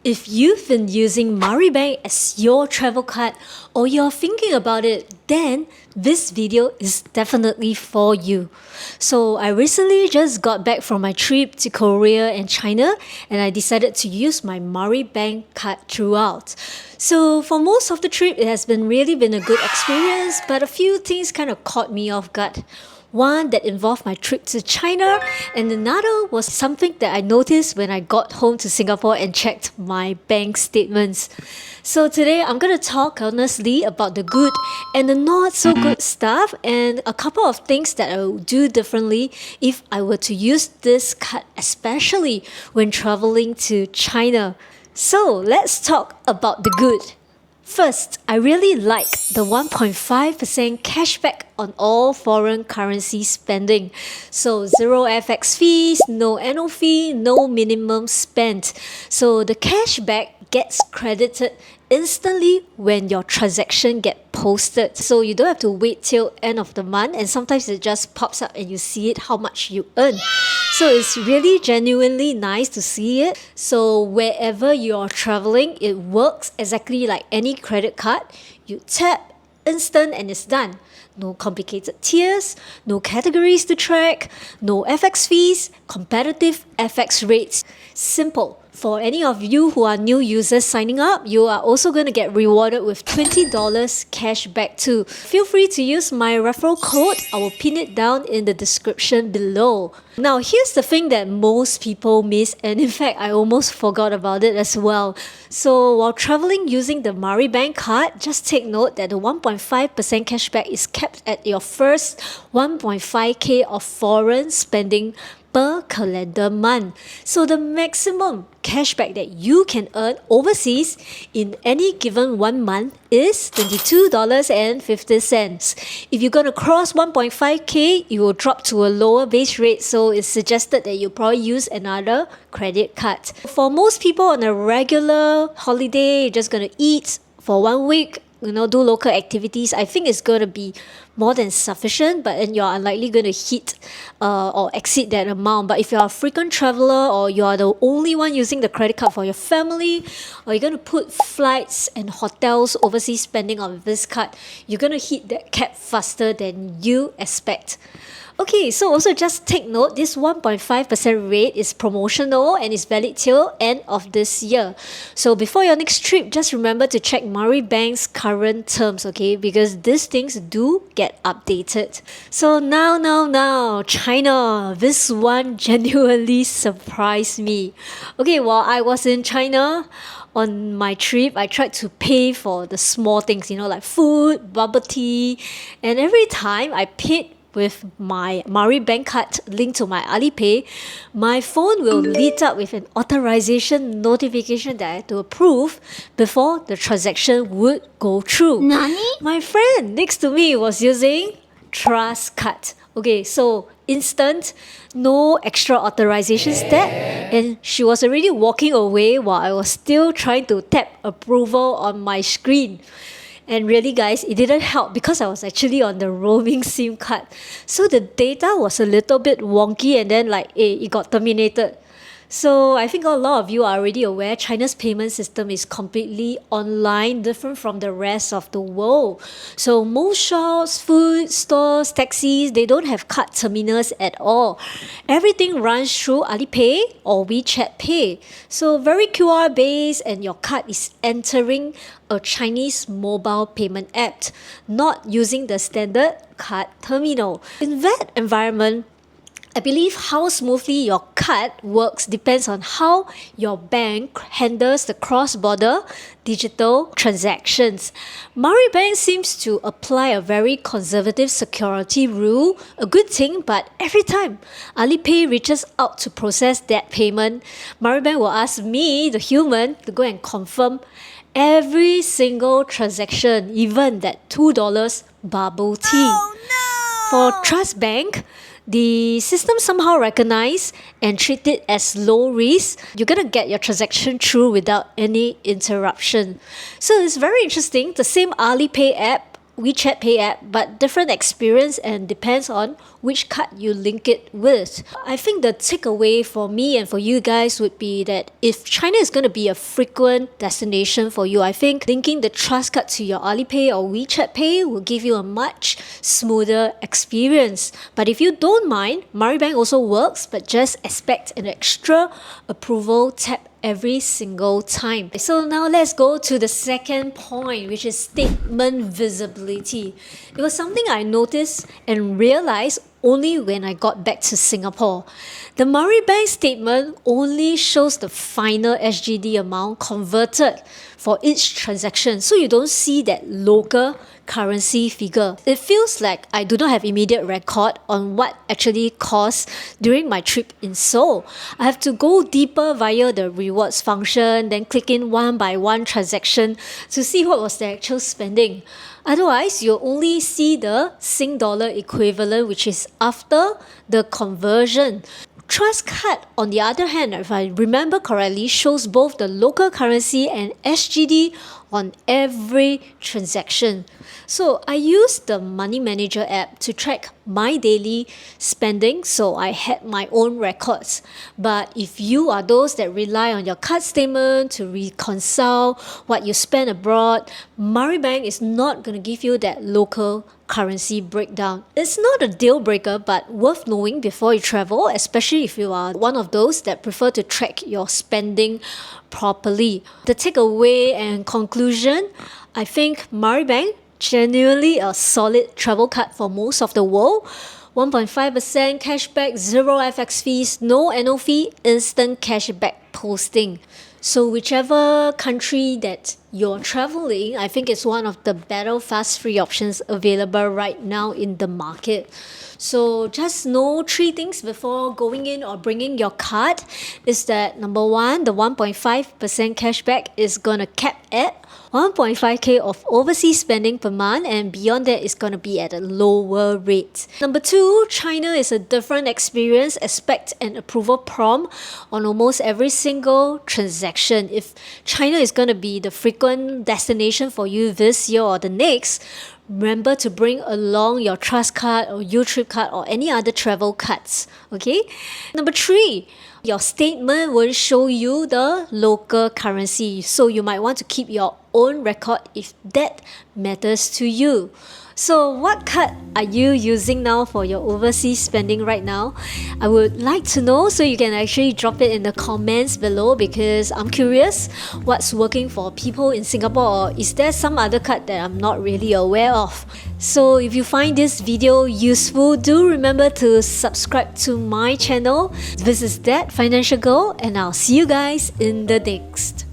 If you've been using MariBank as your travel card or you're thinking about it, then this video is definitely for you. So I recently just got back from my trip to Korea and China, and I decided to use my MariBank card throughout. So for most of the trip, it has really been a good experience, but a few things kind of caught me off guard. One that involved my trip to China, and another was something that I noticed when I got home to Singapore and checked my bank statements. So today I'm going to talk honestly about the good and the not so good stuff, and a couple of things that I would do differently if I were to use this card, especially when traveling to China. So let's talk about the good. First, I really like the 1.5% cashback on all foreign currency spending. So zero FX fees, no annual fee, no minimum spend. So the cashback gets credited instantly when your transaction get posted. So you don't have to wait till end of the month, and sometimes it just pops up and you see it how much you earn. So it's really genuinely nice to see it. So wherever you're traveling, it works exactly like any credit card. You tap, instant, and it's done. No complicated tiers, no categories to track, no FX fees, competitive FX rates. Simple. For any of you who are new users signing up, you are also going to get rewarded with $20 cash back too. Feel free to use my referral code. I will pin it down in the description below. Now, here's the thing that most people miss, and in fact, I almost forgot about it as well. So while traveling using the MariBank card, just take note that the 1.5% cashback is kept at your first 1.5k of foreign spending per calendar month. So the maximum cashback that you can earn overseas in any given 1 month is $22.50. If you're going to cross 1.5k, you will drop to a lower base rate, so it's suggested that you probably use another credit card. For most people on a regular holiday, you're just going to eat for 1 week, do local activities, I think it's going to be more than sufficient, but then you're unlikely going to hit or exceed that amount. But if you're a frequent traveler, or you're the only one using the credit card for your family, or you're going to put flights and hotels overseas spending on this card, you're going to hit that cap faster than you expect. Okay, so also just take note, this 1.5% rate is promotional and is valid till end of this year. So before your next trip, just remember to check MariBank's current terms, okay? Because these things do get updated. So now, China. This one genuinely surprised me. Okay, while I was in China, on my trip, I tried to pay for the small things, like food, bubble tea, and every time I paid with my MariBank card linked to my Alipay, my phone will lit up with an authorization notification that I had to approve before the transaction would go through. Nani? My friend next to me was using Trust Card. Okay, so instant, no extra authorization step, and she was already walking away while I was still trying to tap approval on my screen. And really, guys, it didn't help because I was actually on the roaming SIM card. So the data was a little bit wonky, and then it got terminated. So I think a lot of you are already aware China's payment system is completely online, different from the rest of the world. So most shops, food stores, taxis, they don't have card terminals at all. Everything runs through Alipay or WeChat Pay. So very QR based, and your card is entering a Chinese mobile payment app, not using the standard card terminal. In that environment, I believe how smoothly your card works depends on how your bank handles the cross-border digital transactions. MariBank seems to apply a very conservative security rule, a good thing, but every time Alipay reaches out to process that payment, MariBank will ask me, the human, to go and confirm every single transaction, even that $2 bubble tea. Oh, no! For Trust Bank, the system somehow recognize and treat it as low risk. You're gonna get your transaction through without any interruption. So it's very interesting. The same Alipay app WeChat Pay app, but different experience and depends on which card you link it with. I think the takeaway for me and for you guys would be that if China is going to be a frequent destination for you, I think linking the Trust card to your Alipay or WeChat Pay will give you a much smoother experience. But if you don't mind, MariBank also works, but just expect an extra approval tap every single time. So now let's go to the second point, which is statement visibility. It was something I noticed and realized only when I got back to Singapore. The MariBank statement only shows the final SGD amount converted for each transaction, so you don't see that local currency figure. It feels like I do not have immediate record on what actually cost during my trip in Seoul. I have to go deeper via the rewards function, then click in one by one transaction to see what was the actual spending. Otherwise, you'll only see the Sing dollar equivalent, which is after the conversion. Trust card, on the other hand, if I remember correctly, shows both the local currency and SGD on every transaction. So I used the Money Manager app to track my daily spending, so I had my own records. But if you are those that rely on your card statement to reconcile what you spend abroad, MariBank is not going to give you that local currency breakdown. It's not a deal breaker, but worth knowing before you travel, especially if you are one of those that prefer to track your spending properly. The takeaway and conclusion, I think MariBank genuinely a solid travel card for most of the world. 1.5% cashback, 0 FX fees, no annual fee, instant cashback posting. So whichever country that you're traveling, I think it's one of the better fast free options available right now in the market. So just know 3 things before going in or bringing your card is that number 1, the 1.5% cashback is gonna cap at 1.5k of overseas spending per month, and beyond that is going to be at a lower rate. Number 2, China is a different experience. Expect an approval prompt on almost every single transaction. If China is going to be the frequent destination for you this year or the next, remember to bring along your Trust card or U-Trip card or any other travel cards. Okay? Number 3, your statement will show you the local currency, so you might want to keep your own record if that matters to you. So what card are you using now for your overseas spending right now? I would like to know, so you can actually drop it in the comments below, because I'm curious what's working for people in Singapore, or is there some other card that I'm not really aware of? So if you find this video useful, do remember to subscribe to my channel. This is That Financial Girl, and I'll see you guys in the next.